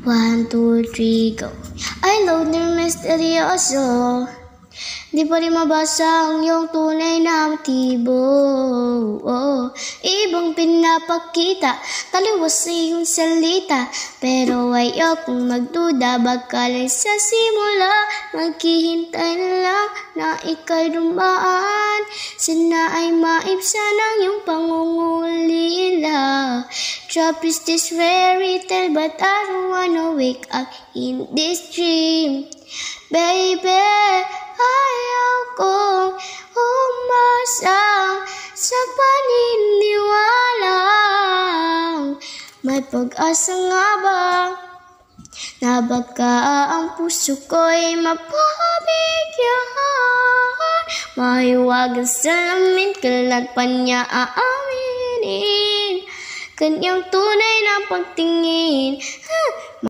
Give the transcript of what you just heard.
1, 2, 3, go. I love the misteryoso. Di pa rin mabasa ang iyong tunay na motibo. Ibang pinapakita, taliwas sa iyong salita. Pero ayokong magduda, baka lang sa simula. Maghihintay na lang na ika'y dumaan. Sana ay maibsan ang iyong pangungulila. Trap is this fairy tale, but I don't wanna wake up in this dream. Baby, ayaw kong umasa sa paniniwalang may pag-asa nga ba na baka ang puso ko'y mapabigyan. Mahiwagang salamin, kailan pa niya aaminin kanyang tunay na pagtingin.